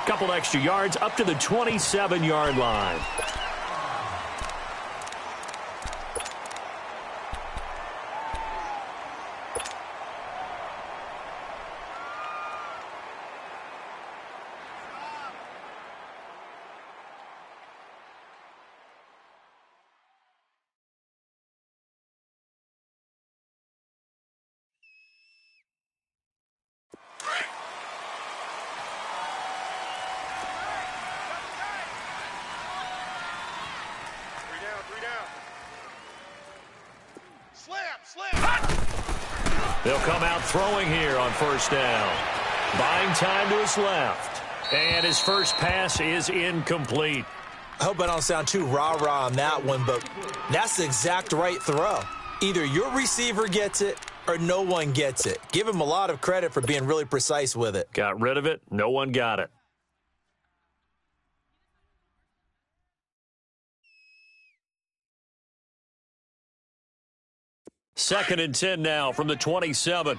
Couple extra yards up to the 27-yard line. They'll come out throwing here on first down. Buying time to his left. And his first pass is incomplete. I hope I don't sound too rah-rah on that one, but that's the exact right throw. Either your receiver gets it or no one gets it. Give him a lot of credit for being really precise with it. Got rid of it. No one got it. Second and 10 now from the 27.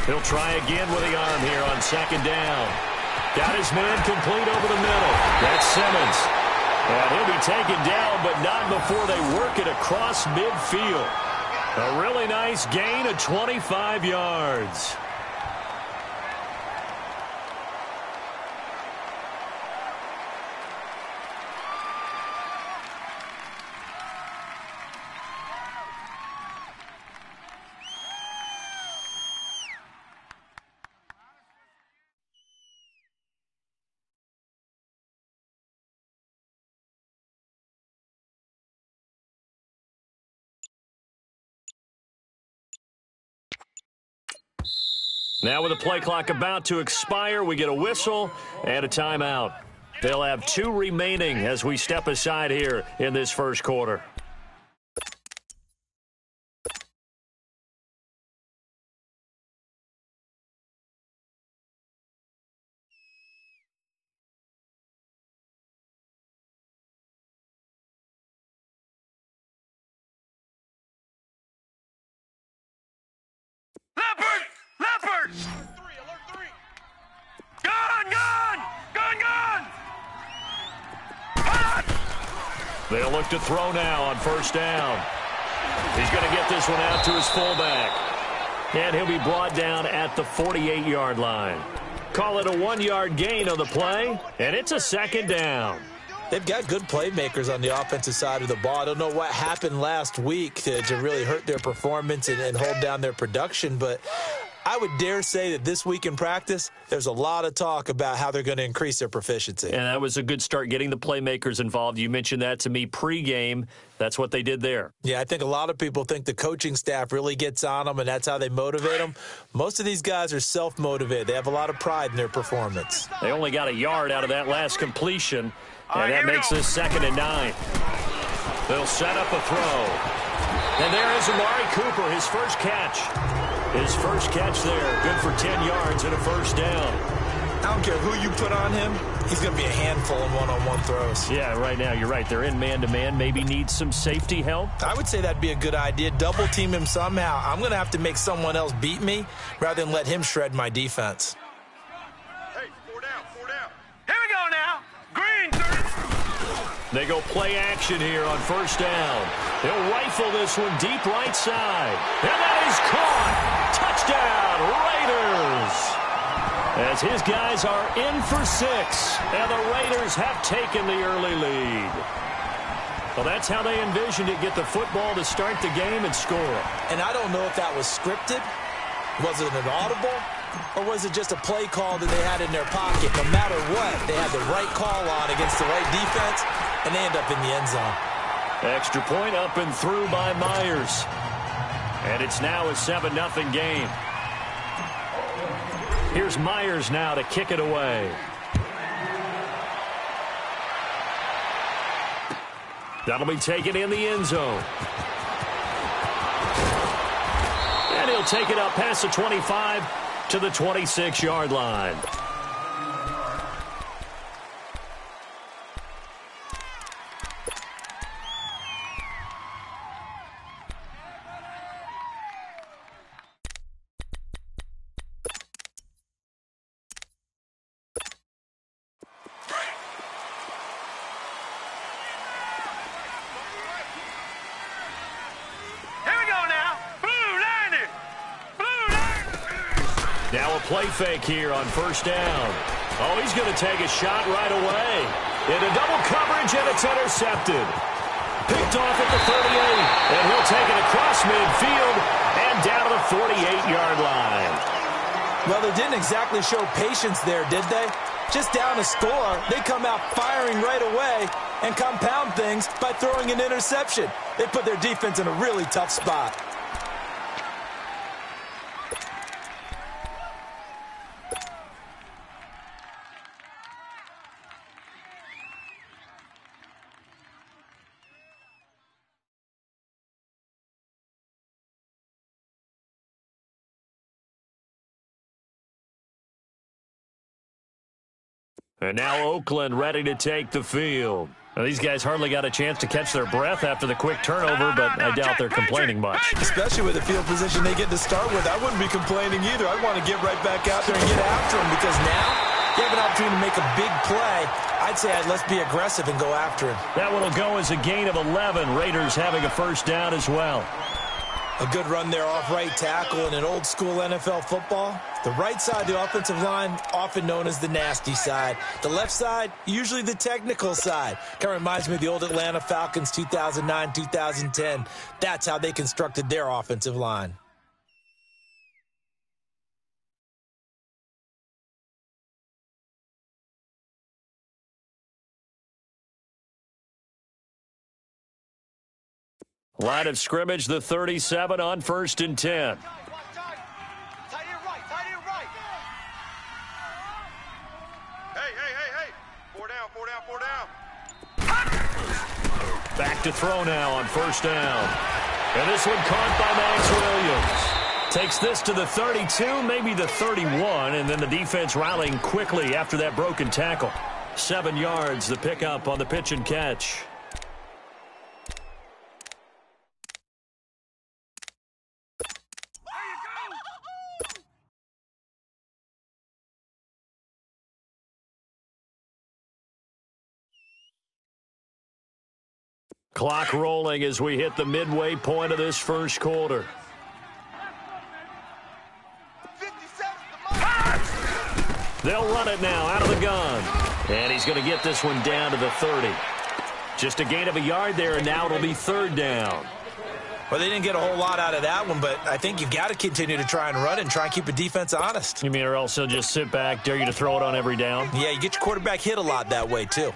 He'll try again with the arm here on second down. Got his man complete over the middle. That's Simmons. And he'll be taken down, but not before they work it across midfield. A really nice gain of 25 yards. Now with the play clock about to expire, we get a whistle and a timeout. They'll have 2 remaining as we step aside here in this first quarter. They'll look to throw now on first down. He's going to get this one out to his fullback. And he'll be brought down at the 48-yard line. Call it a 1-yard gain on the play, and it's a second down. They've got good playmakers on the offensive side of the ball. I don't know what happened last week to really hurt their performance and hold down their production, but I would dare say that this week in practice, there's a lot of talk about how they're going to increase their proficiency. And that was a good start, getting the playmakers involved. You mentioned that to me pregame. That's what they did there. Yeah, I think a lot of people think the coaching staff really gets on them, and that's how they motivate them. Most of these guys are self-motivated. They have a lot of pride in their performance. They only got a yard out of that last completion, and that makes this 2nd and 9. They'll set up a throw. And there is Amari Cooper, his first catch. His first catch there, good for 10 yards and a first down. I don't care who you put on him, he's going to be a handful in one-on-one throws. Yeah, right now, you're right. They're in man-to-man. Maybe needs some safety help. I would say that'd be a good idea. Double team him somehow. I'm going to have to make someone else beat me rather than let him shred my defense. Hey, 4 down. Here we go now. Green, 30. They go play action here on first down. They'll rifle this one deep right side. And that is caught. Touchdown, Raiders. As his guys are in for 6, and the Raiders have taken the early lead. Well, that's how they envisioned it, get the football to start the game and score. And I don't know if that was scripted. Was it an audible? Or was it just a play call that they had in their pocket? No matter what, they had the right call on against the right defense, and they end up in the end zone. Extra point up and through by Myers. And it's now a 7-0 game. Here's Myers now to kick it away. That'll be taken in the end zone. And he'll take it up past the 25 to the 26-yard line. Now a play fake here on first down. Oh, he's going to take a shot right away. Into double coverage, and it's intercepted. Picked off at the 38, and he'll take it across midfield and down to the 48-yard line. Well, they didn't exactly show patience there, did they? Just down a score, they come out firing right away and compound things by throwing an interception. They put their defense in a really tough spot. And now Oakland ready to take the field. Now, these guys hardly got a chance to catch their breath after the quick turnover, but I doubt they're complaining much. Especially with the field position they get to start with. I wouldn't be complaining either. I'd want to get right back out there and get after them, because now you have an opportunity to make a big play. I'd say let's be aggressive and go after him. That one will go as a gain of 11. Raiders having a first down as well. A good run there off right tackle in an old-school NFL football. The right side of the offensive line, often known as the nasty side. The left side, usually the technical side. Kind of reminds me of the old Atlanta Falcons 2009, 2010. That's how they constructed their offensive line. Line of scrimmage, the 37 on 1st and 10. Hey. 4 down. Back to throw now on 1st down. And this one caught by Max Williams. Takes this to the 32, maybe the 31, and then the defense rallying quickly after that broken tackle. 7 yards, the pickup on the pitch and catch. Clock rolling as we hit the midway point of this first quarter. They'll run it now out of the gun. And he's going to get this one down to the 30. Just a gain of a yard there, and now it'll be 3rd down. Well, they didn't get a whole lot out of that one, but I think you've got to continue to try and run and try and keep the defense honest. You mean, or else he'll just sit back, dare you to throw it on every down? Yeah, you get your quarterback hit a lot that way, too.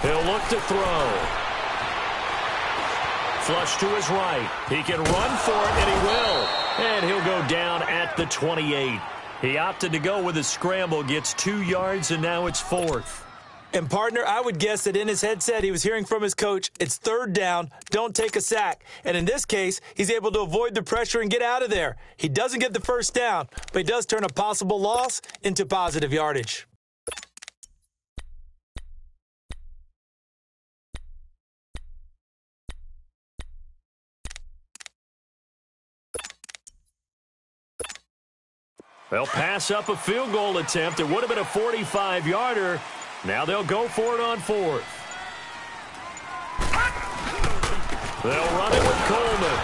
He'll look to throw. Flush to his right. He can run for it, and he will. And he'll go down at the 28. He opted to go with a scramble, gets 2 yards, and now it's 4th. And, partner, I would guess that in his headset he was hearing from his coach, it's 3rd down, don't take a sack. And in this case, he's able to avoid the pressure and get out of there. He doesn't get the first down, but he does turn a possible loss into positive yardage. They'll pass up a field goal attempt. It would have been a 45-yarder. Now they'll go for it on 4th. They'll run it with Coleman.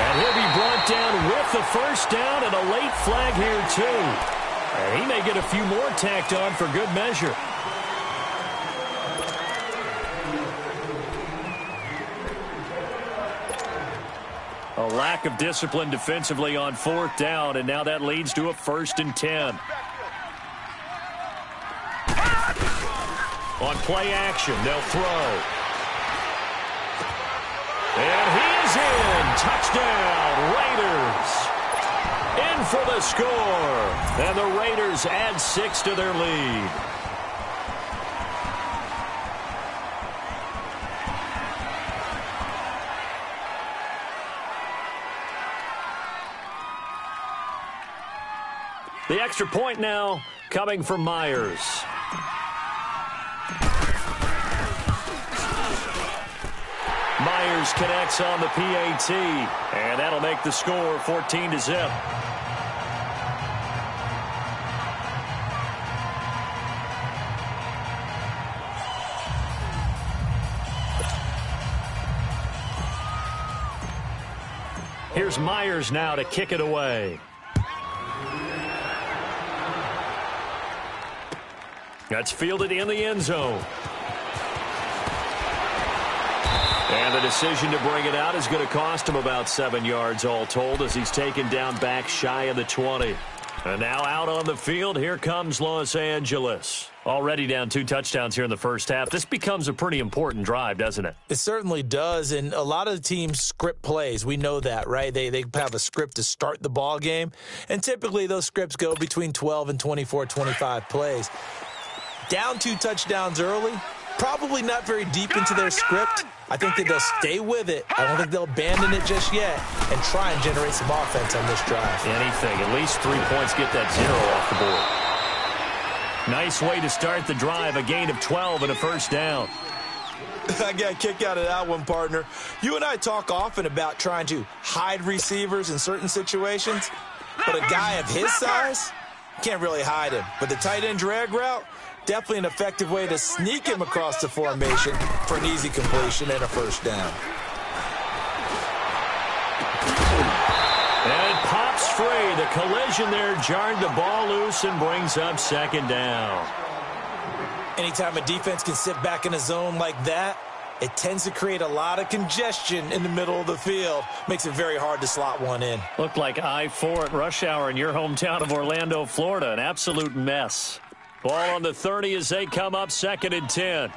And he'll be brought down with the first down and a late flag here, too. And he may get a few more tacked on for good measure. A lack of discipline defensively on 4th down, and now that leads to a 1st and 10. On play action, they'll throw. And he is in. Touchdown, Raiders. In for the score. And the Raiders add 6 to their lead. The extra point now coming from Myers. Myers connects on the PAT, and that'll make the score 14-0. Here's Myers now to kick it away. That's fielded in the end zone. And the decision to bring it out is going to cost him about 7 yards all told as he's taken down back shy of the 20. And now out on the field, here comes Los Angeles. Already down 2 touchdowns here in the first half. This becomes a pretty important drive, doesn't it? It certainly does, and a lot of the teams script plays. We know that, right? They have a script to start the ball game, and typically those scripts go between 12 and 24, 25 plays. Down 2 touchdowns early, probably not very deep into their script. I think that they'll stay with it. I don't think they'll abandon it just yet and try and generate some offense on this drive. Anything. At least 3 points, get that 0 off the board. Nice way to start the drive. A gain of 12 and a first down. I got a kick out of that one, partner. You and I talk often about trying to hide receivers in certain situations, but a guy of his size, can't really hide him. But the tight end drag route, definitely an effective way to sneak him across the formation for an easy completion and a first down. And it pops free. The collision there jarred the ball loose and brings up second down. Anytime a defense can sit back in a zone like that, it tends to create a lot of congestion in the middle of the field. Makes it very hard to slot one in. Looked like I-4 at rush hour in your hometown of Orlando, Florida. An absolute mess. Ball on the 30 as they come up 2nd and 10.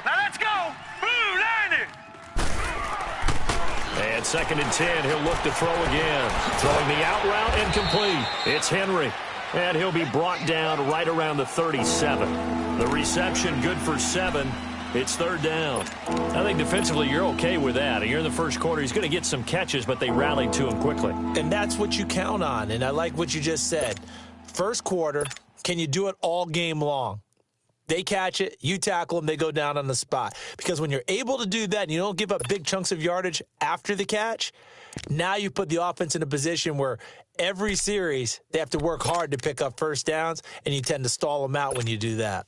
Now let's go. Blue line it. And 2nd and 10, he'll look to throw again. Throwing the out route incomplete. It's Henry. And he'll be brought down right around the 37. The reception good for 7. It's 3rd down. I think defensively you're okay with that. You're in the first quarter. He's going to get some catches, but they rallied to him quickly. And that's what you count on. And I like what you just said. First quarter, can you do it all game long? They catch it, you tackle them, they go down on the spot. Because when you're able to do that and you don't give up big chunks of yardage after the catch, now you put the offense in a position where every series they have to work hard to pick up first downs, and you tend to stall them out when you do that.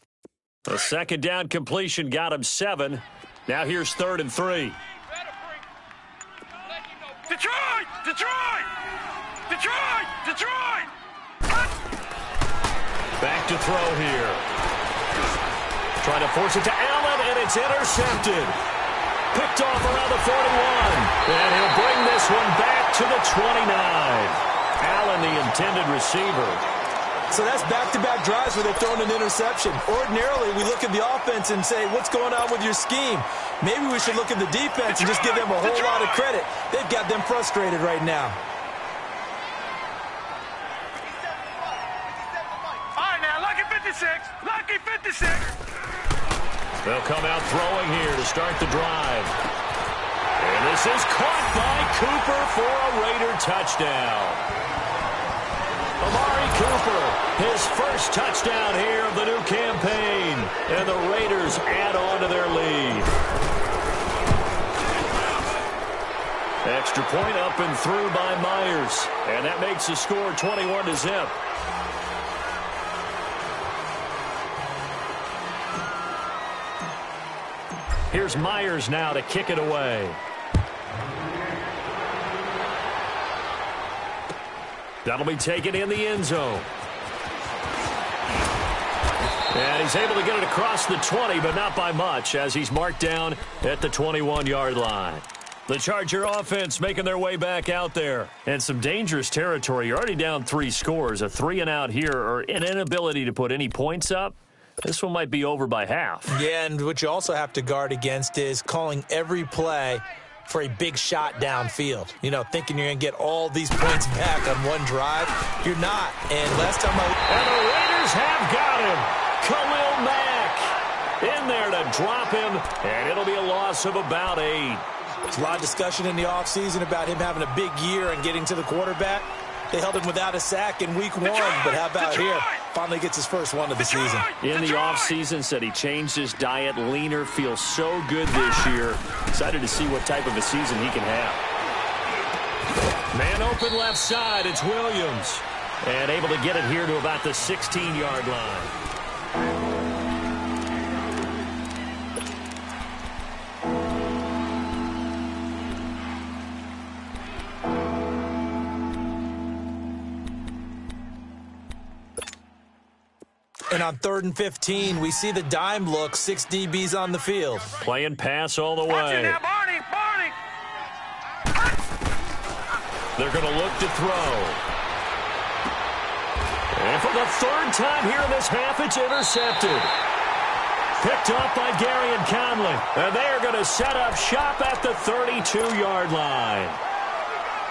A 2nd down completion got him 7. Now here's 3rd and 3. Detroit! Detroit! Detroit! Detroit! Back to throw here. Trying to force it to Allen, and it's intercepted. Picked off around the 41. And he'll bring this one back to the 29. Allen, the intended receiver. So that's back-to-back drives where they've thrown an interception. Ordinarily, we look at the offense and say, what's going on with your scheme? Maybe we should look at the defense and just give them a whole lot of credit. They've got them frustrated right now. All right, now, lucky 56. Lucky 56. They'll come out throwing here to start the drive. And this is caught by Cooper for a Raider touchdown. Amari Cooper, his first touchdown here of the new campaign. And the Raiders add on to their lead. Extra point up and through by Myers. And that makes the score 21-0. Here's Myers now to kick it away. That'll be taken in the end zone. And he's able to get it across the 20, but not by much, as he's marked down at the 21-yard line. The Charger offense making their way back out there. And some dangerous territory. You're already down 3 scores. A 3-and-out here, or an inability to put any points up. This one might be over by half. Yeah, and what you also have to guard against is calling every play for a big shot downfield. You know, thinking you're going to get all these points back on one drive. You're not. And last time And the Raiders have got him. Khalil Mack in there to drop him, and it'll be a loss of about 8. There's a lot of discussion in the offseason about him having a big year and getting to the quarterback. They held him without a sack in week 1, but how about here? Finally gets his first one of the season. In the offseason, said he changed his diet, leaner, feels so good this year. Excited to see what type of a season he can have. Man open left side, it's Williams. And able to get it here to about the 16-yard line. And on 3rd and 15, we see the dime look, 6 DBs on the field. Playing pass all the way. Now, Barney. They're going to look to throw. And for the 3rd time here in this half, it's intercepted. Picked off by Gary and Conley. And they are going to set up shop at the 32-yard line.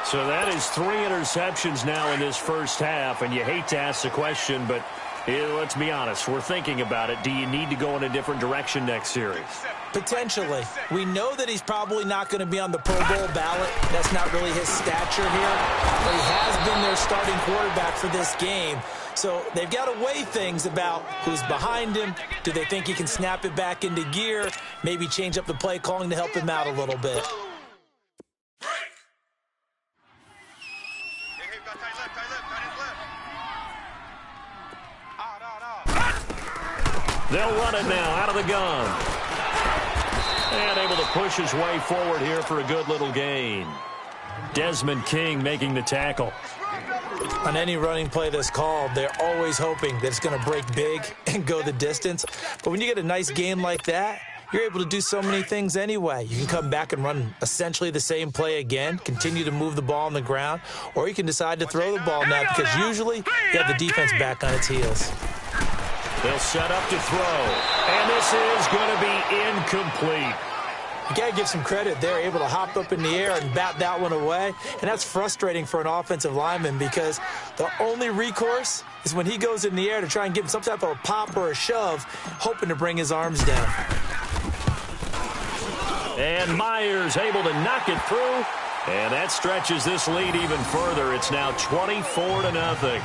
So that is 3 interceptions now in this first half. And you hate to ask the question, but let's be honest. We're thinking about it. Do you need to go in a different direction next series? Potentially. We know that he's probably not going to be on the Pro Bowl ballot. That's not really his stature here. But he has been their starting quarterback for this game. So they've got to weigh things about who's behind him. Do they think he can snap it back into gear? Maybe change up the play calling to help him out a little bit. They'll run it now out of the gun. And able to push his way forward here for a good little gain. Desmond King making the tackle. On any running play that's called, they're always hoping that it's going to break big and go the distance. But when you get a nice gain like that, you're able to do so many things anyway. You can come back and run essentially the same play again, continue to move the ball on the ground, or you can decide to throw the ball now because usually you have the defense back on its heels. They'll set up to throw. And this is going to be incomplete. You got to give some credit. They're able to hop up in the air and bat that one away. And that's frustrating for an offensive lineman because the only recourse is when he goes in the air to try and give some type of a pop or a shove, hoping to bring his arms down. And Myers able to knock it through. And that stretches this lead even further. It's now 24-0.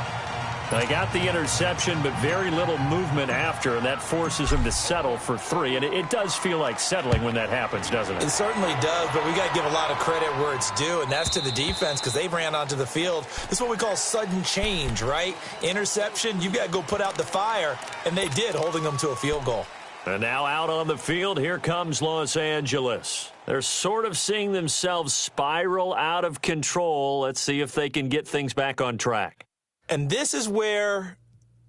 They got the interception, but very little movement after, and that forces them to settle for 3. And it does feel like settling when that happens, doesn't it? It certainly does, but we got to give a lot of credit where it's due, and that's to the defense because they ran onto the field. This is what we call sudden change, right? Interception, you've got to go put out the fire, and they did, holding them to a field goal. And now out on the field, here comes Los Angeles. They're sort of seeing themselves spiral out of control. Let's see if they can get things back on track. And this is where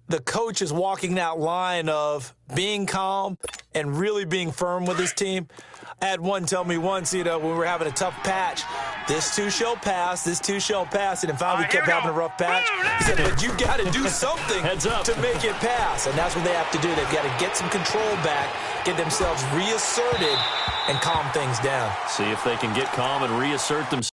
the coach is walking that line of being calm and really being firm with his team. I had one tell me once, when we were having a tough patch, this too shall pass, this too shall pass. And then finally we kept having a rough patch. He said, but you got to do something to make it pass. And that's what they have to do. They've got to get some control back, get themselves reasserted, and calm things down. See if they can get calm and reassert themselves.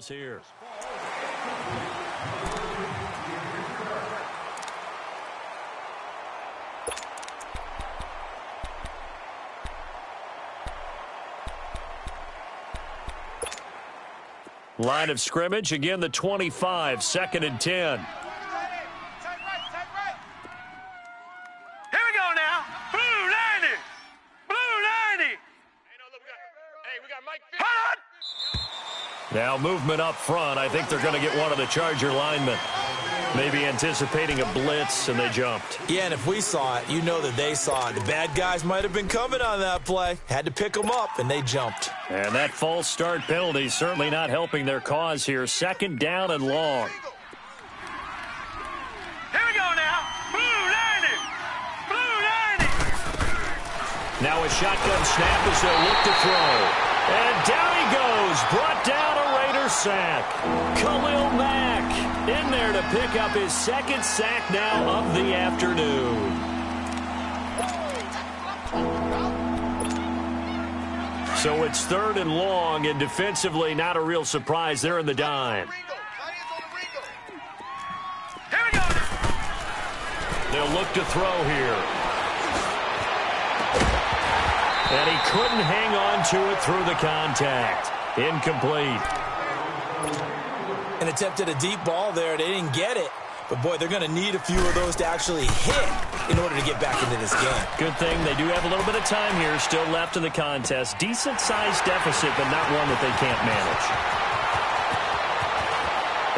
Here. Line of scrimmage, again the 25, 2nd and 10. Here we go now. Blue 90. Blue 90. Hey, we got Mike. Hold on. Now movement up front. I think they're going to get one of the Charger linemen. Maybe anticipating a blitz, and they jumped. Yeah, and if we saw it, you know that they saw it. The bad guys might have been coming on that play. Had to pick them up, and they jumped. And that false start penalty certainly not helping their cause here. 2nd down and long. Here we go now. Blue 90. Blue 90. Now a shotgun snap as they look to throw. And down he goes. Brought down a Raider sack. Khalil Mack in there to pick up his 2nd sack now of the afternoon. So it's 3rd and long, and defensively, not a real surprise. They're in the dime. Here we go. They'll look to throw here. And he couldn't hang on to it through the contact. Incomplete. And attempted a deep ball there. They didn't get it. But, boy, they're going to need a few of those to actually hit in order to get back into this game. Good thing they do have a little bit of time here still left in the contest. Decent-sized deficit, but not one that they can't manage.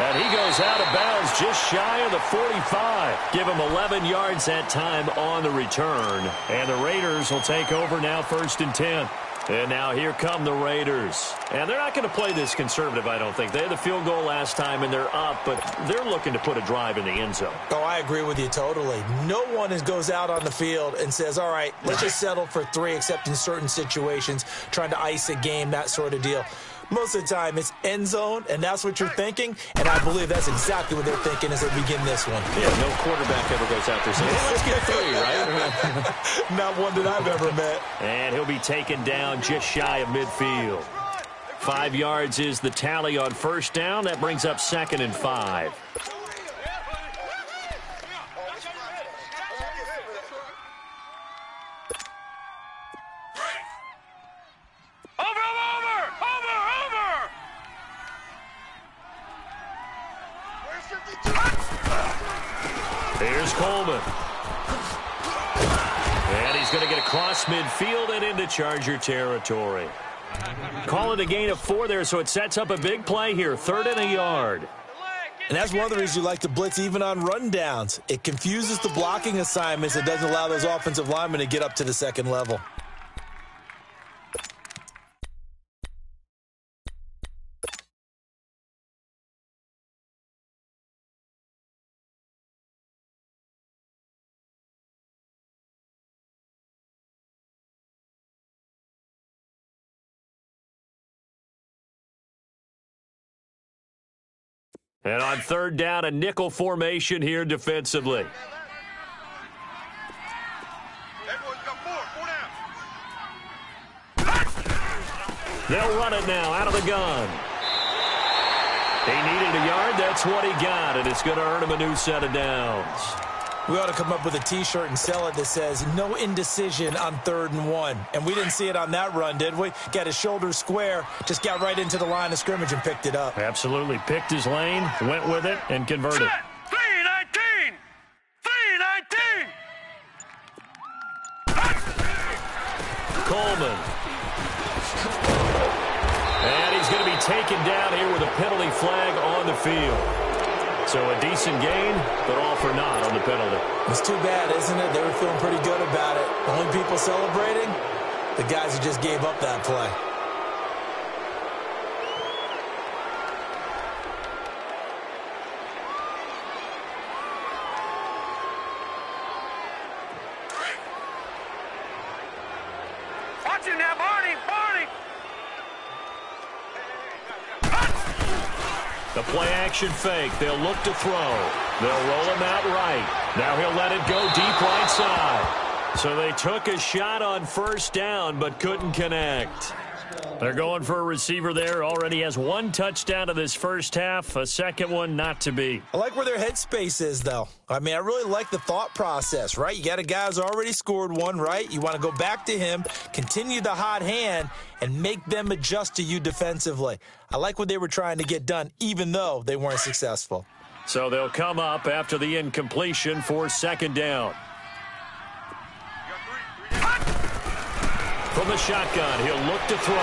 And he goes out of bounds just shy of the 45. Give him 11 yards that time on the return. And the Raiders will take over now 1st and 10. And now here come the Raiders. And they're not going to play this conservative, I don't think. They had the field goal last time, and they're up, but they're looking to put a drive in the end zone. Oh, I agree with you totally. No one goes out on the field and says, all right, let's just settle for 3, except in certain situations, trying to ice a game, that sort of deal. Most of the time, it's end zone, and that's what you're thinking, and I believe that's exactly what they're thinking as they begin this one. Yeah, no quarterback ever goes out there saying, hey, let's get 3, right? Not one that I've ever met. And he'll be taken down just shy of midfield. 5 yards is the tally on 1st down. That brings up 2nd and 5. Here's Coleman. And he's going to get across midfield and into Charger territory. Call it a gain of 4 there, so it sets up a big play here. 3rd and a yard. And that's one of the reasons you like to blitz even on rundowns. It confuses the blocking assignments. It doesn't allow those offensive linemen to get up to the 2nd level. And on 3rd down, a nickel formation here defensively. They'll run it now out of the gun. He needed a yard. That's what he got, and it's going to earn him a new set of downs. We ought to come up with a T-shirt and sell it that says, no indecision on 3rd and 1. And we didn't see it on that run, did we? Got his shoulders square, just got right into the line of scrimmage and picked it up. Absolutely. Picked his lane, went with it, and converted. 319! 319! Coleman. And he's going to be taken down here with a penalty flag on the field. So a decent gain, but all for naught on the penalty. It's too bad, isn't it? They were feeling pretty good about it. The only people celebrating, the guys who just gave up that play. Watch him now, Barney! Barney! The play-action fake. They'll look to throw. They'll roll him out right. Now he'll let it go deep right side. So they took a shot on 1st down, but couldn't connect. They're going for a receiver there. Already has 1 touchdown in this 1st half. A 2nd one not to be. I like where their headspace is, though. I mean, I really like the thought process, right? You got a guy who's already scored 1, right? You want to go back to him, continue the hot hand, and make them adjust to you defensively. I like what they were trying to get done, even though they weren't successful. So they'll come up after the incompletion for 2nd down. From the shotgun, he'll look to throw.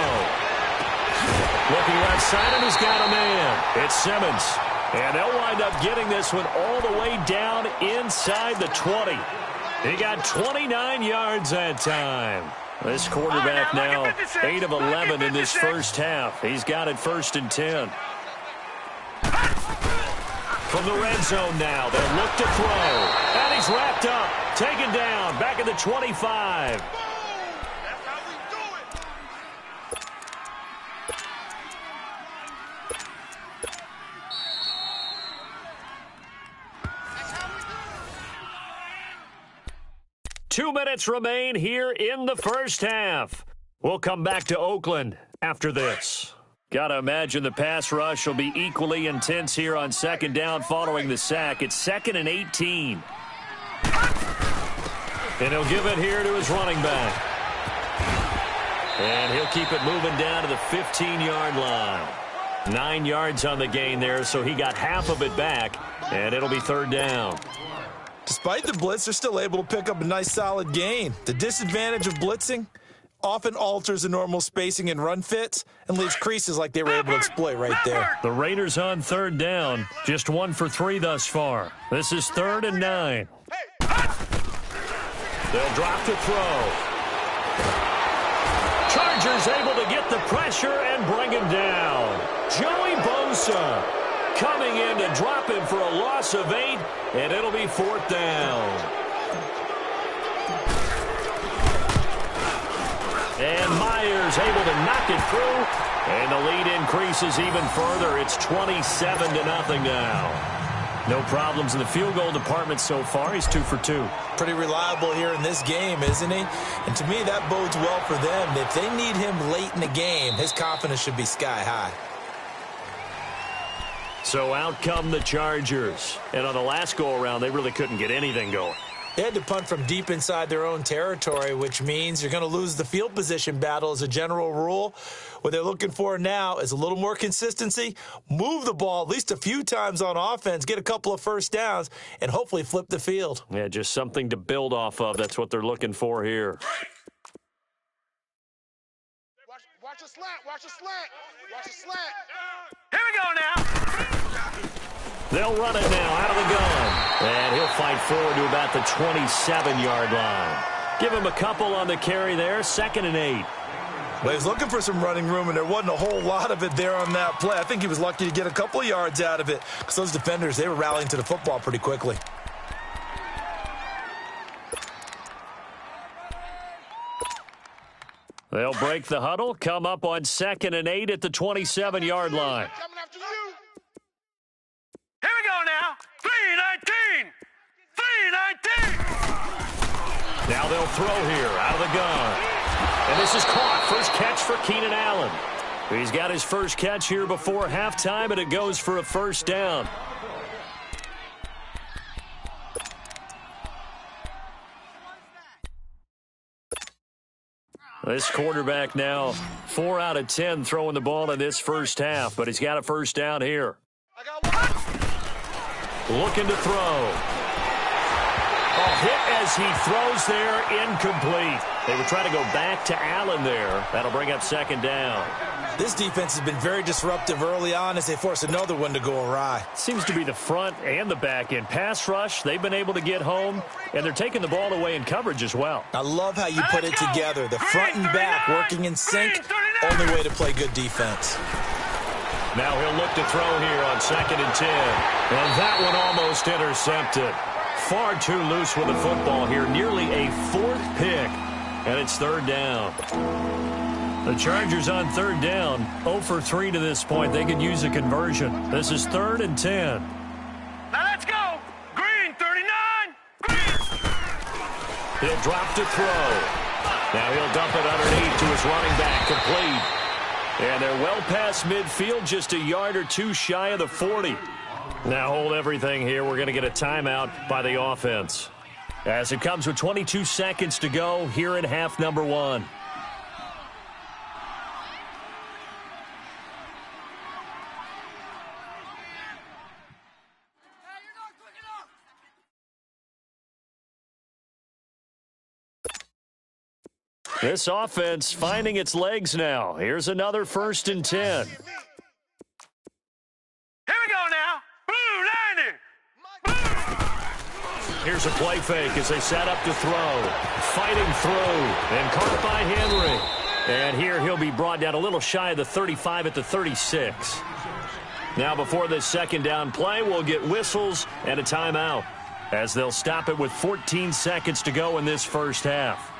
Looking right side, and he's got a man. It's Simmons. And they'll wind up getting this one all the way down inside the 20. He got 29 yards that time. This quarterback now 8 of 11 in this 1st half. He's got it 1st and 10. From the red zone now, they'll look to throw. And he's wrapped up, taken down, back at the 25. 2 minutes remain here in the 1st half. We'll come back to Oakland after this. Got to imagine the pass rush will be equally intense here on second down following the sack. It's 2nd and 18. And he'll give it here to his running back. And he'll keep it moving down to the 15-yard line. 9 yards on the gain there, so he got half of it back, and it'll be 3rd down. Despite the blitz, they're still able to pick up a nice solid gain. The disadvantage of blitzing often alters the normal spacing and run fits and leaves creases like they were able to exploit right there. The Raiders on 3rd down, just 1 for 3 thus far. This is 3rd and 9. They'll drop to throw. Chargers able to get the pressure and bring him down. Joey Bosa coming in to drop him for a loss of 8, and it'll be 4th down. And Myers able to knock it through, and the lead increases even further. It's 27-0 now. No problems in the field goal department so far. He's 2 for 2. Pretty reliable here in this game, isn't he? And to me, that bodes well for them. If they need him late in the game, his confidence should be sky high. So out come the Chargers. And on the last go-around, they really couldn't get anything going. They had to punt from deep inside their own territory, which means you're going to lose the field position battle as a general rule. What they're looking for now is a little more consistency, move the ball at least a few times on offense, get a couple of first downs, and hopefully flip the field. Yeah, just something to build off of. That's what they're looking for here. Watch a slant. Watch a slant. Watch a slant. Here we go now. They'll run it now out of the gun. And he'll fight forward to about the 27-yard line. Give him a couple on the carry there. 2nd and 8. Well, he was looking for some running room, and there wasn't a whole lot of it there on that play. I think he was lucky to get a couple of yards out of it because those defenders, they were rallying to the football pretty quickly. They'll break the huddle, come up on 2nd and 8 at the 27-yard line. Coming after you. Here we go now. 3-19. 3-19. Now they'll throw here out of the gun. And this is caught. First catch for Keenan Allen. He's got his first catch here before halftime, and it goes for a first down. This quarterback now 4 out of 10 throwing the ball in this first half, but he's got a first down here. Looking to throw. A hit as he throws there, incomplete. They were trying to go back to Allen there. That'll bring up 2nd down. This defense has been very disruptive early on as they force another one to go awry. Seems to be the front and the back end. Pass rush, they've been able to get home, and they're taking the ball away in coverage as well. I love how you put it together. The front and back working in sync, only way to play good defense. Now he'll look to throw here on 2nd and 10. And that one almost intercepted. Far too loose with the football here. Nearly a 4th pick. And it's 3rd down. The Chargers on 3rd down. 0 for 3 to this point. They could use a conversion. This is 3rd and 10. Now let's go. Green 39. Green. He'll drop to throw. Now he'll dump it underneath to his running back. Complete. And they're well past midfield, just a yard or two shy of the 40. Now hold everything here. We're going to get a timeout by the offense. As it comes with 22 seconds to go here in half number 1. This offense finding its legs now. Here's another 1st and 10. Here we go now. Blue 90. Blue. Here's a play fake as they set up to throw. Fighting through and caught by Henry. And here he'll be brought down a little shy of the 35 at the 36. Now before this 2nd down play, we'll get whistles and a timeout as they'll stop it with 14 seconds to go in this first half.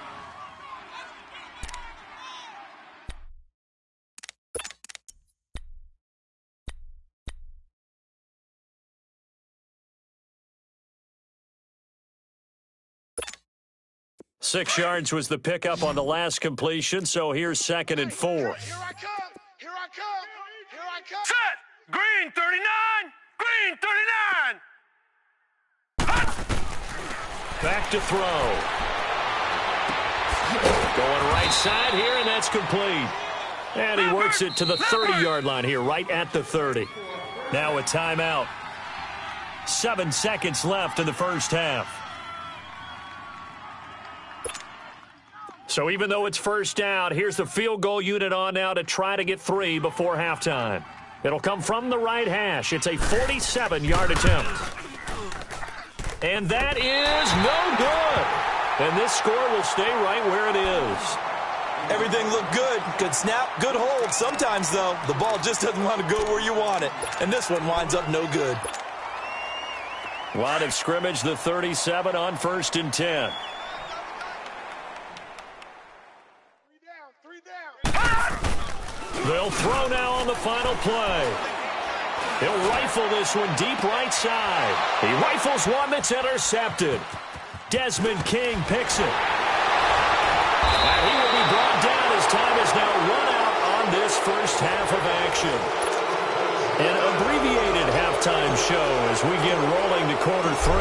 6 yards was the pickup on the last completion, so here's 2nd and 4. Here I come. Here I come. Here I come. Set. Green 39. Green 39. Back to throw. Going right side here, and that's complete. And he works it to the 30-yard line here, right at the 30. Now a timeout. 7 seconds left in the first half. So even though it's first down, here's the field goal unit on now to try to get 3 before halftime. It'll come from the right hash. It's a 47-yard attempt. And that is no good. And this score will stay right where it is. Everything looked good. Good snap, good hold. Sometimes, though, the ball just doesn't want to go where you want it. And this one winds up no good. Line of scrimmage, the 37 on 1st and 10. They'll throw now on the final play. He'll rifle this one deep right side. He rifles one that's intercepted. Desmond King picks it. And he will be brought down as time is now run out on this first half of action. An abbreviated halftime show as we get rolling to quarter 3.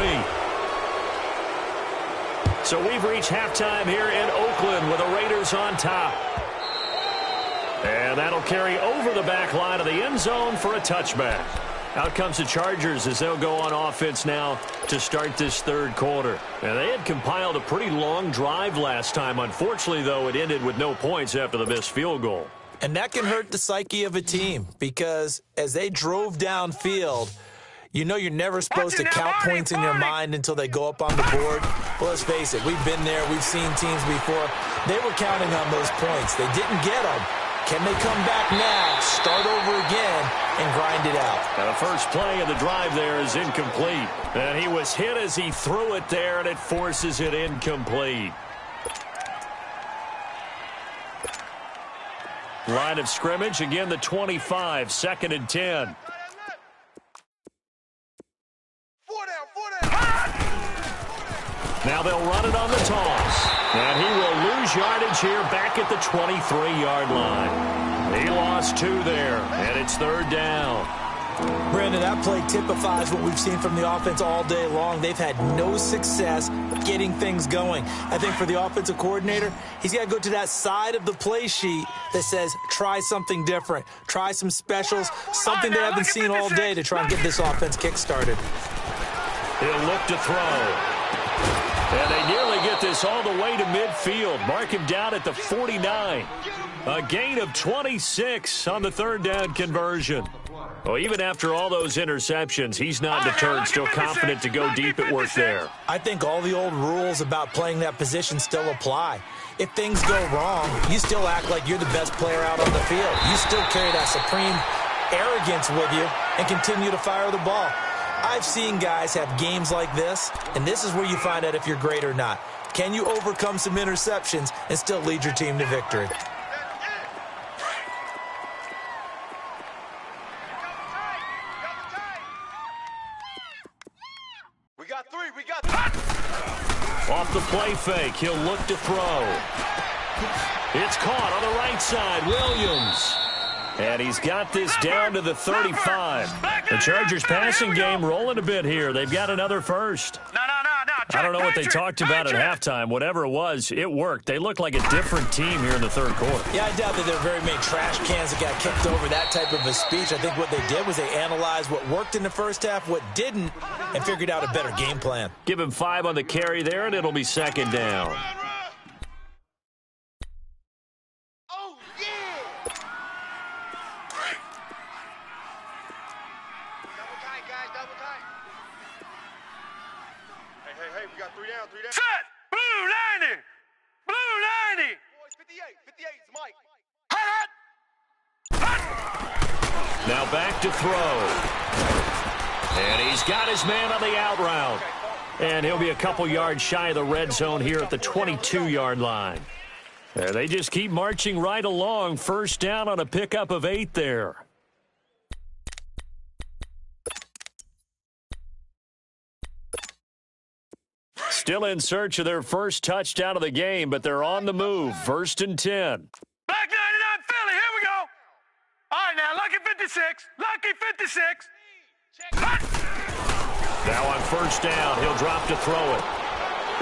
So we've reached halftime here in Oakland with the Raiders on top. And that'll carry over the back line of the end zone for a touchback. Out comes the Chargers as they'll go on offense now to start this third quarter. And they had compiled a pretty long drive last time. Unfortunately, though, it ended with no points after the missed field goal. And that can hurt the psyche of a team because as they drove downfield, you know you're never supposed to count points in your mind until they go up on the board. Well, let's face it, we've been there. We've seen teams before. They were counting on those points. They didn't get them. Can they come back now, start over again, and grind it out? Now the first play of the drive there is incomplete. And he was hit as he threw it there, and it forces it incomplete. Line of scrimmage, again the 25, 2nd and 10. Now they'll run it on the toss. And he will lose yardage here back at the 23-yard line. He lost 2 there, and it's 3rd down. Brandon, that play typifies what we've seen from the offense all day long. They've had no success getting things going. I think for the offensive coordinator, he's got to go to that side of the play sheet that says, try something different. Try some specials, something they haven't seen all day to try and get this offense kick-started. He'll look to throw. And they nearly get this all the way to midfield. Mark him down at the 49. A gain of 26 on the 3rd down conversion. Well, even after all those interceptions, he's not deterred, still confident to go deep at work there. I think all the old rules about playing that position still apply. If things go wrong, you still act like you're the best player out on the field. You still carry that supreme arrogance with you and continue to fire the ball. I've seen guys have games like this, and this is where you find out if you're great or not. Can you overcome some interceptions and still lead your team to victory? We got 3. We got 3. Off the play fake, he'll look to throw. It's caught on the right side, Williams. And he's got this down to the 35. The Chargers passing game rolling a bit here. They've got another first. No. I don't know what they talked about at halftime. Whatever it was, it worked. They look like a different team here in the third quarter. Yeah, I doubt that there are very many trash cans that got kicked over that type of a speech. I think what they did was they analyzed what worked in the first half, what didn't, and figured out a better game plan. Give him 5 on the carry there, and it'll be 2nd down. Oh, yeah. Double tight, guys. Double tight. Hey, we got 3 down. Set! Blue 90! Blue 90! Boys, 58, it's Mike. Now back to throw. And he's got his man on the out route. And he'll be a couple yards shy of the red zone here at the 22-yard line. There, they just keep marching right along. First down on a pickup of 8 there. Still in search of their first touchdown of the game, but they're on the move. 1st and 10. Black 99 Philly, here we go. All right, now, Lucky 56. Lucky 56. Now on 1st down, he'll drop to throw it.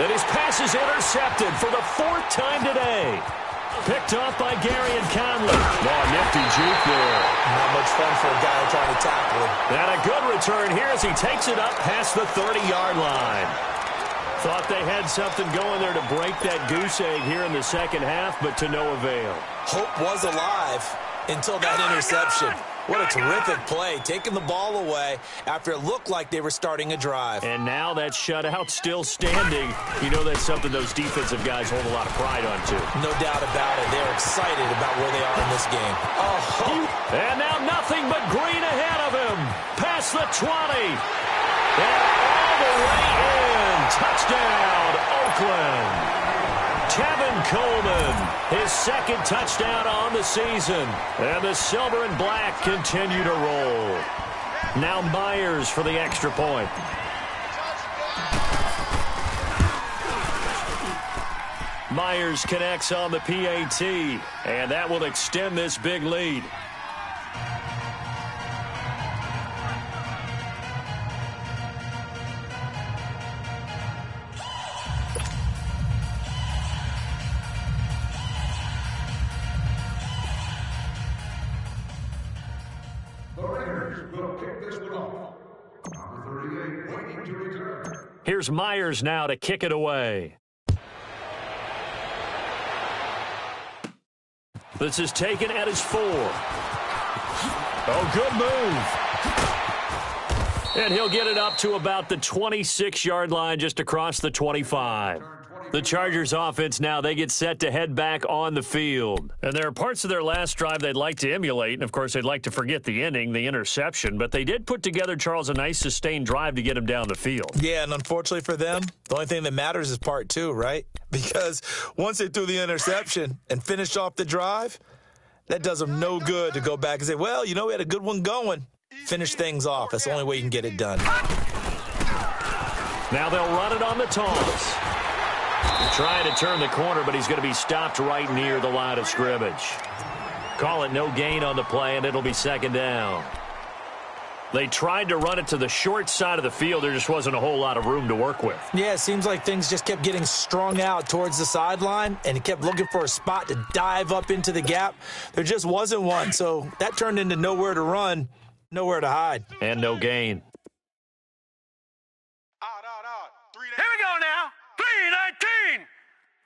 And his pass is intercepted for the 4th time today. Picked off by Gary and Conley. Oh, nifty juke there. Not much fun for a guy trying to tackle him. And a good return here as he takes it up past the 30-yard line. Thought they had something going there to break that goose egg here in the second half, but to no avail. Hope was alive until that interception. What a terrific play, taking the ball away after it looked like they were starting a drive. And now that shutout still standing. You know that's something those defensive guys hold a lot of pride on, too. No doubt about it. They're excited about where they are in this game. Oh. And now nothing but green ahead of him. Past the 20. And all the way in. Touchdown, Oakland. Tevin Coleman, his 2nd touchdown on the season. And the silver and black continue to roll. Now Myers for the extra point. Myers connects on the PAT, and that will extend this big lead. Here's Myers now to kick it away. This is taken at his 4. Oh, good move. And he'll get it up to about the 26-yard line, just across the 25. The Chargers offense now, they get set to head back on the field. And there are parts of their last drive they'd like to emulate. And, of course, they'd like to forget the inning, the interception. But they did put together, Charles, a nice sustained drive to get him down the field. Yeah, and unfortunately for them, the only thing that matters is part 2, right? Because once they threw the interception and finished off the drive, that does them no good to go back and say, well, you know, we had a good one going. Finish things off. That's the only way you can get it done. Now they'll run it on the toss. Trying to turn the corner, but he's going to be stopped right near the line of scrimmage. Call it no gain on the play, and it'll be 2nd down. They tried to run it to the short side of the field. There just wasn't a whole lot of room to work with. Yeah, it seems like things just kept getting strung out towards the sideline, and he kept looking for a spot to dive up into the gap. There just wasn't one, so that turned into nowhere to run, nowhere to hide. And no gain. Here we go now.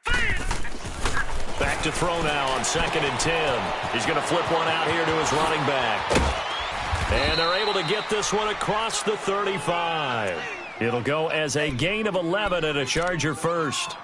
3-19. Back to throw now on 2nd and 10. He's going to flip one out here to his running back. And they're able to get this one across the 35. It'll go as a gain of 11 and a Charger first.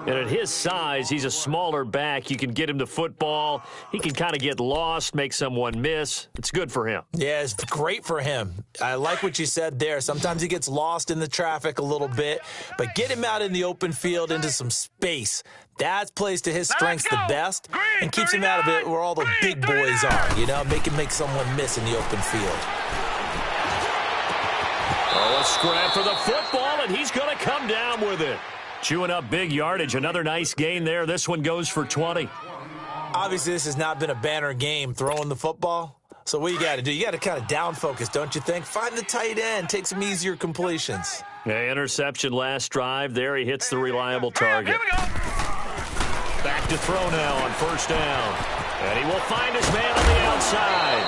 And at his size, he's a smaller back. You can get him the football. He can kind of get lost, make someone miss. It's good for him. Yeah, it's great for him. I like what you said there. Sometimes he gets lost in the traffic a little bit, but get him out in the open field into some space. That plays to his strengths the best and keeps him out of it where all the big boys are, you know, make someone miss in the open field. Oh, a scrap for the football, and he's going to come down with it. Chewing up big yardage. Another nice gain there. This one goes for 20. Obviously, this has not been a banner game throwing the football. So what you got to do, you got to kind of down focus, don't you think? Find the tight end. Take some easier completions. Yeah, interception last drive. There he hits the reliable target. Back to throw now on 1st down. And he will find his man on the outside.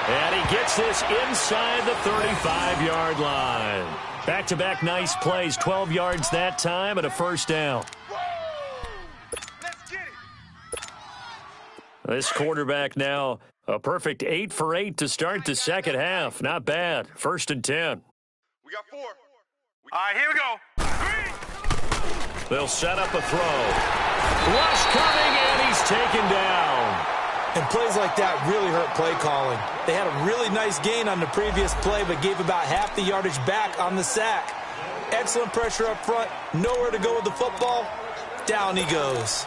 And he gets this inside the 35-yard line. Back-to-back nice plays, 12 yards that time and a 1st down. This quarterback now, a perfect 8 for 8 to start the second half. Not bad. 1st and 10. We got 4. All right, here we go. They'll set up a throw. Rush coming, and he's taken down. And plays like that really hurt play calling. They had a really nice gain on the previous play, but gave about half the yardage back on the sack. Excellent pressure up front. Nowhere to go with the football. Down he goes.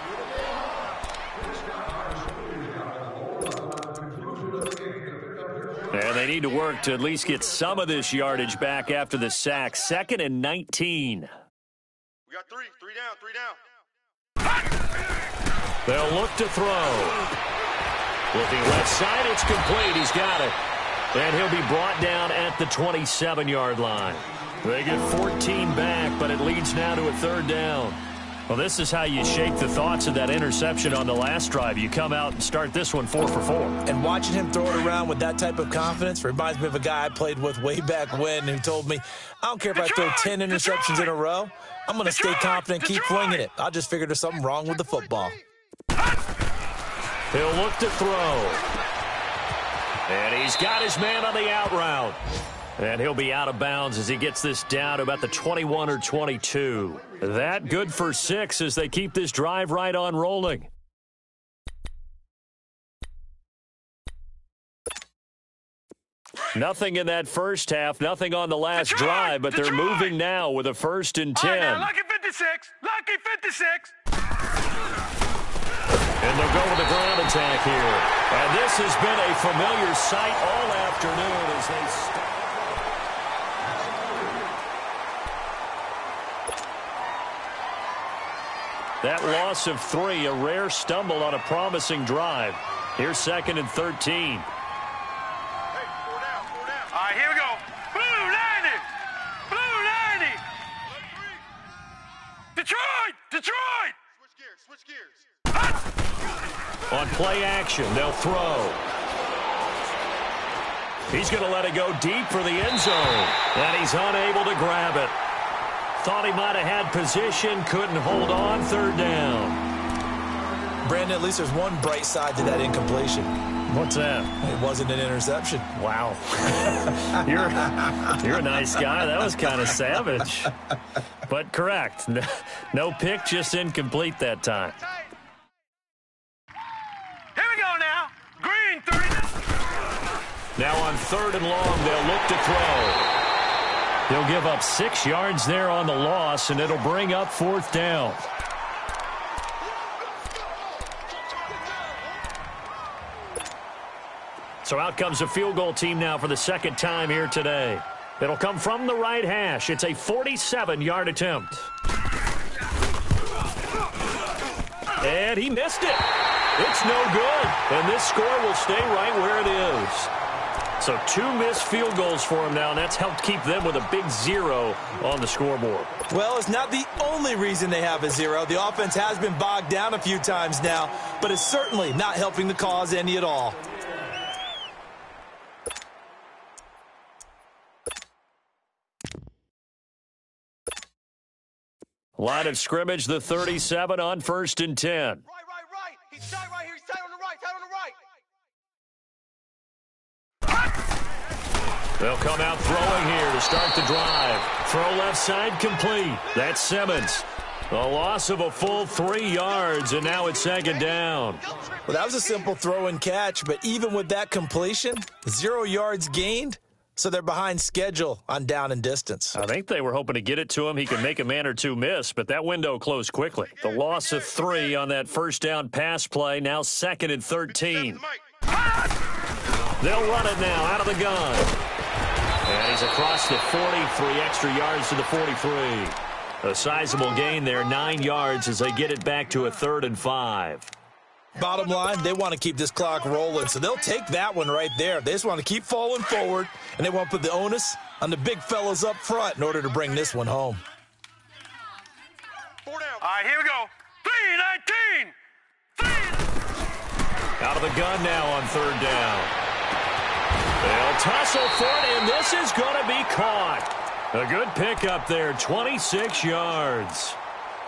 And they need to work to at least get some of this yardage back after the sack. 2nd and 19. We got three down, three down. They'll look to throw. Looking left side, it's complete. He's got it. And he'll be brought down at the 27-yard line. They get 14 back, but it leads now to a third down. Well, this is how you shake the thoughts of that interception on the last drive. You come out and start this one 4 for 4. And watching him throw it around with that type of confidence reminds me of a guy I played with way back when who told me, I don't care if I throw 10 interceptions in a row. I'm going to stay confident and keep flinging it. I just figured there's something wrong with the football. He'll look to throw. And he's got his man on the out route. And he'll be out of bounds as he gets this down to about the 21 or 22. That good for 6 as they keep this drive right on rolling. Nothing in that first half, nothing on the last drive, but they're moving now with a 1st and 10. All right, now, lucky 56, lucky 56. And they'll go with the ground attack here. And this has been a familiar sight all afternoon as they start. That loss of 3, a rare stumble on a promising drive. Here's 2nd and 13. Hey, 4 down, 4 down. All right, here we go. Blue 90. Blue 90. Detroit, Detroit. Switch gears. On play action, they'll throw. He's going to let it go deep for the end zone. And he's unable to grab it. Thought he might have had position, couldn't hold on, 3rd down. Brandon, at least there's one bright side to that incompletion. What's that? It wasn't an interception. Wow. You're a nice guy. That was kind of savage. But correct. No pick, just incomplete that time. Here we go now. Green 3. Now on 3rd and long, they'll look to throw. They'll give up 6 yards there on the loss, and it'll bring up 4th down. So out comes a field goal team now for the 2nd time here today. It'll come from the right hash. It's a 47-yard attempt. And he missed it. It's no good. And this score will stay right where it is. So 2 missed field goals for him now, and that's helped keep them with a big 0 on the scoreboard. Well, it's not the only reason they have a 0. The offense has been bogged down a few times now, but it's certainly not helping the cause any at all. Line of scrimmage, the 37 on 1st and 10. Right. He's tight right here. He's tight on the right. Tight on the right. They'll come out throwing here to start the drive. Throw left side complete. That's Simmons. A loss of a full 3 yards, and now it's 2nd down. Well, that was a simple throw and catch, but even with that completion, 0 yards gained, so they're behind schedule on down and distance. I think they were hoping to get it to him. He could make a man or 2 miss, but that window closed quickly. The loss of 3 on that 1st down pass play, now 2nd and 13. They'll run it now out of the gun. And he's across the 43 extra yards to the 43. A sizable gain there, 9 yards as they get it back to a 3rd and 5. Bottom line, they want to keep this clock rolling, so they'll take that one right there. They just want to keep falling forward, and they want to put the onus on the big fellas up front in order to bring this one home. 4 down. All right, here we go. 3-19. Out of the gun now on 3rd down. They'll tussle for it, and this is going to be caught. A good pickup there, 26 yards.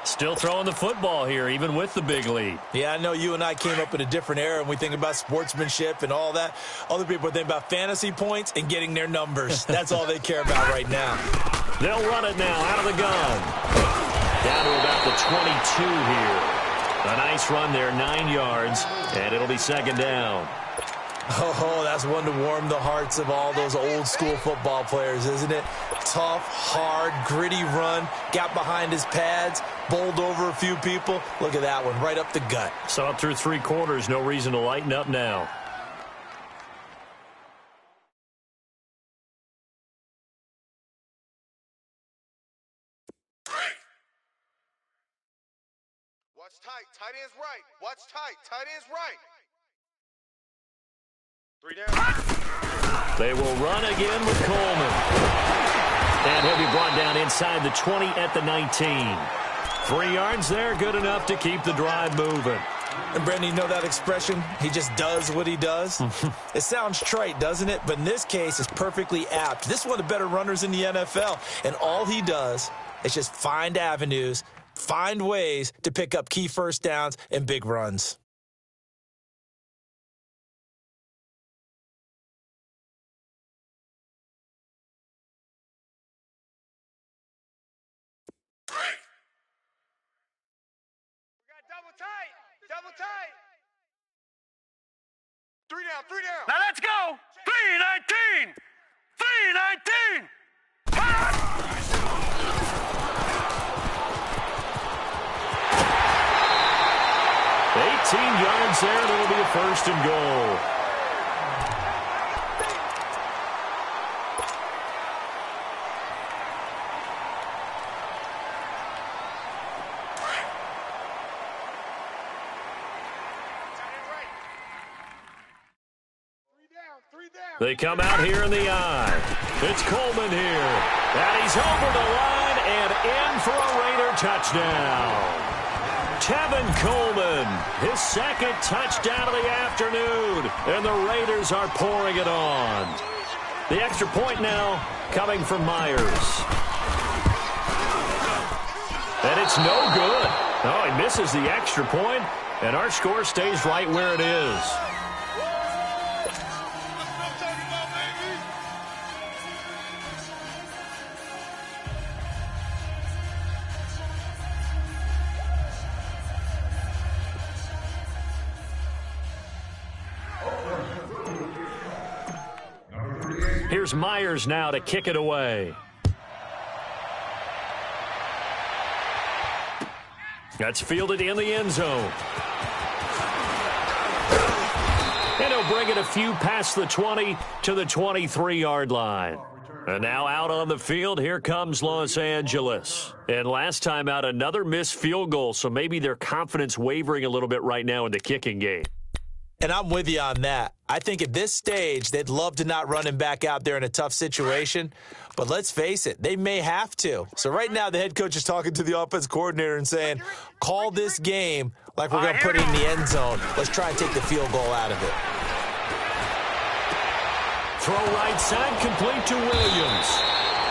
Still throwing the football here, even with the big lead. Yeah, I know you and I came up in a different era, and we think about sportsmanship and all that. Other people think about fantasy points and getting their numbers. That's all they care about right now. They'll run it now out of the gun. Down to about the 22 here. A nice run there, 9 yards, and it'll be 2nd down. Oh, that's one to warm the hearts of all those old school football players, isn't it? Tough, hard, gritty run, got behind his pads, bowled over a few people. Look at that one, right up the gut. Saw it through 3 quarters, no reason to lighten up now. Watch tight. Tight end's right. Watch tight. Tight end's right. 3 down. They will run again with Coleman. And he'll be brought down inside the 20 at the 19. 3 yards there, good enough to keep the drive moving. And, Brandon, you know that expression? He just does what he does? It sounds trite, doesn't it? But in this case, it's perfectly apt. This is one of the better runners in the NFL. And all he does is just find avenues, find ways to pick up key first downs and big runs. Double tight. 3 down, 3 down. Now let's go. 3-19. 3-19. 18 yards there, and it'll be a first and goal. They come out here in the eye. It's Coleman here. And he's over the line and in for a Raider touchdown. Tevin Coleman, his second touchdown of the afternoon. And the Raiders are pouring it on. The extra point now coming from Myers. And it's no good. Oh, he misses the extra point, and our score stays right where it is. Here's Myers now to kick it away. That's fielded in the end zone. And he'll bring it a few past the 20 to the 23-yard line. And now out on the field, here comes Los Angeles. And last time out, another missed field goal, so maybe their confidence wavering a little bit right now in the kicking game. And I'm with you on that. I think at this stage, they'd love to not run him back out there in a tough situation. But let's face it, they may have to. So right now, the head coach is talking to the offense coordinator and saying, call this game like we're going to put it in the end zone. Let's try and take the field goal out of it. Throw right side, complete to Williams.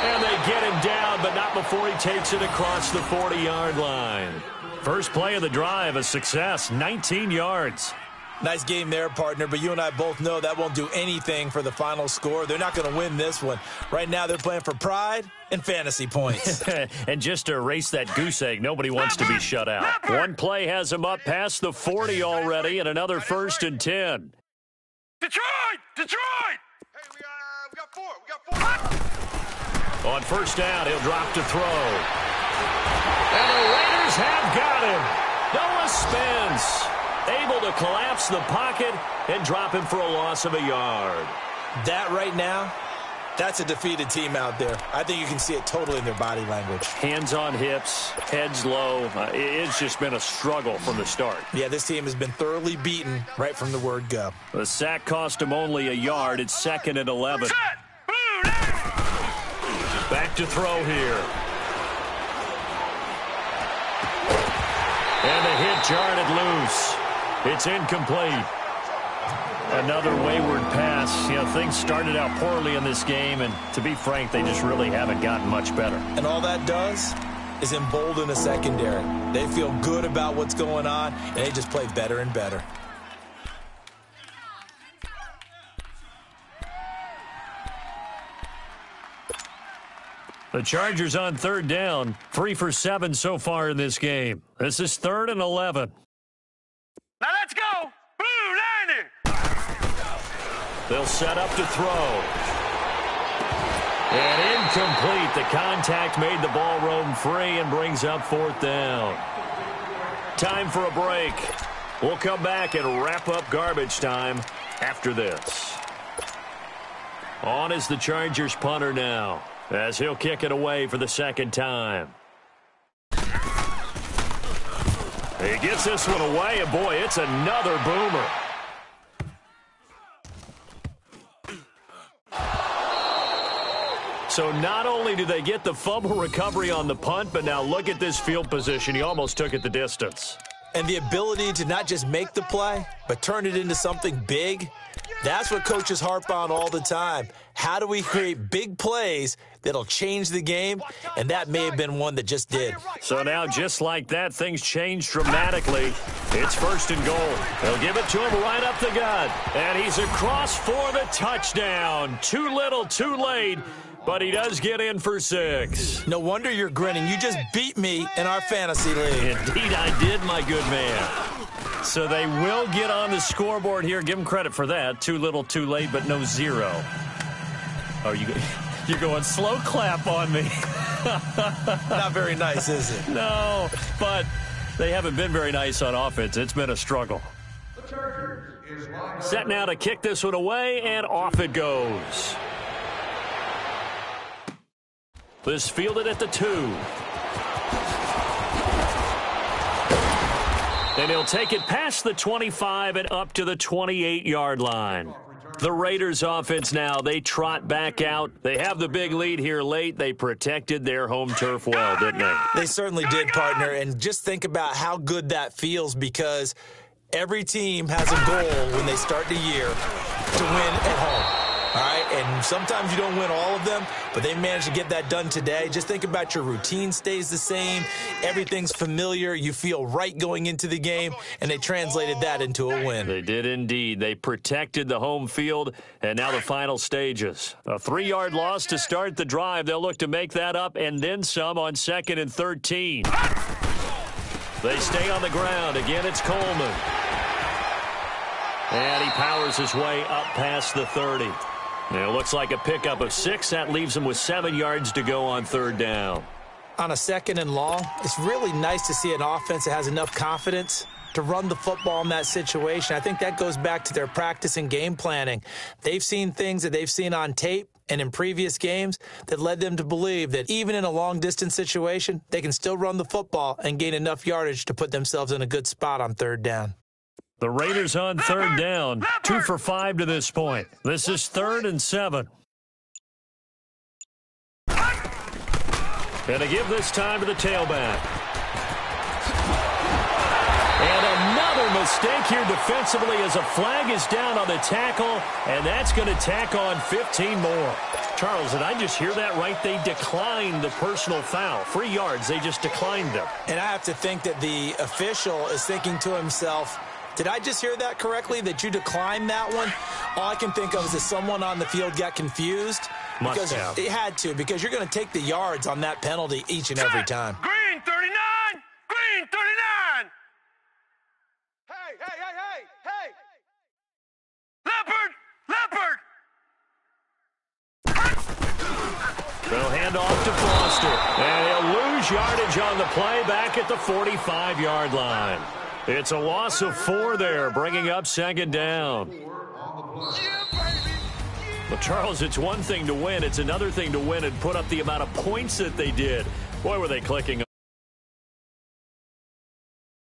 And they get him down, but not before he takes it across the 40-yard line. First play of the drive, a success, 19 yards. Nice game there, partner, but you and I both know that won't do anything for the final score. They're not going to win this one. Right now, they're playing for pride and fantasy points. And just to erase that goose egg, nobody wants to be shut out. One play has them up past the 40 already, and another 1st and 10. Detroit! Detroit! Hey, we got 4. On first down, he'll drop to throw. And the Raiders have got him. Noah Spence able to collapse the pocket and drop him for a loss of a yard. That right now, that's a defeated team out there. I think you can see it totally in their body language. Hands on hips, heads low. It's just been a struggle from the start. Yeah, this team has been thoroughly beaten right from the word go. The sack cost him only a yard. It's 2nd and 11. Back to throw here. And the hit jarred loose. It's incomplete. Another wayward pass. You know, things started out poorly in this game, and to be frank, they just really haven't gotten much better. And all that does is embolden the secondary. They feel good about what's going on, and they just play better and better. The Chargers on 3rd down, 3 for 7 so far in this game. This is 3rd and 11. Now let's go! Blue 90! They'll set up to throw. And incomplete. The contact made the ball roam free and brings up 4th down. Time for a break. We'll come back and wrap up garbage time after this. On is the Chargers punter now, as he'll kick it away for the 2nd time. He gets this one away, and boy, it's another boomer. So not only do they get the fumble recovery on the punt, but now look at this field position. He almost took it the distance. And the ability to not just make the play, but turn it into something big, that's what coaches harp on all the time. How do we create big plays that'll change the game? And that may have been one that just did. So now, just like that, things change dramatically. It's 1st and goal. They'll give it to him right up the gut. And he's across for the touchdown. Too little, too late. But he does get in for 6. No wonder you're grinning. You just beat me in our fantasy league. Indeed I did, my good man. So they will get on the scoreboard here. Give them credit for that. Too little, too late, but no 0. Oh, you're going slow clap on me. Not very nice, is it? No, but they haven't been very nice on offense. It's been a struggle. Set now to kick this one away, and off it goes. This fielded at the 2. And he'll take it past the 25 and up to the 28-yard line. The Raiders offense now, they trot back out. They have the big lead here late. They protected their home turf well, didn't they? They certainly did, partner. And just think about how good that feels, because every team has a goal when they start the year to win at home. All right, and sometimes you don't win all of them, but they managed to get that done today. Just think about your routine stays the same. Everything's familiar. You feel right going into the game, and they translated that into a win. They did indeed. They protected the home field, and now the final stages. A 3-yard loss to start the drive. They'll look to make that up and then some on 2nd and 13. They stay on the ground. Again, it's Coleman. And he powers his way up past the 30. And it looks like a pickup of 6. That leaves him with 7 yards to go on 3rd down. On a 2nd and long, it's really nice to see an offense that has enough confidence to run the football in that situation. I think that goes back to their practice and game planning. They've seen things that they've seen on tape and in previous games that led them to believe that even in a long-distance situation, they can still run the football and gain enough yardage to put themselves in a good spot on 3rd down. The Raiders on 3rd down, 2 for 5 to this point. This is 3rd and 7. And to give this time to the tailback. And another mistake here defensively as a flag is down on the tackle, and that's going to tack on 15 more. Charles, did I just hear that right? They declined the personal foul. 3 yards, they just declined them. And I have to think that the official is thinking to himself, did I just hear that correctly, that you declined that one? All I can think of is that someone on the field got confused. Must have. It had to, because you're going to take the yards on that penalty each and every time. Green 39! Green 39! Hey! Leopard! They'll hand off to Foster. And he'll lose yardage on the play back at the 45-yard line. It's a loss of 4 there, bringing up 2nd down. Well, Charles, it's one thing to win. It's another thing to win and put up the amount of points that they did. Boy, were they clicking.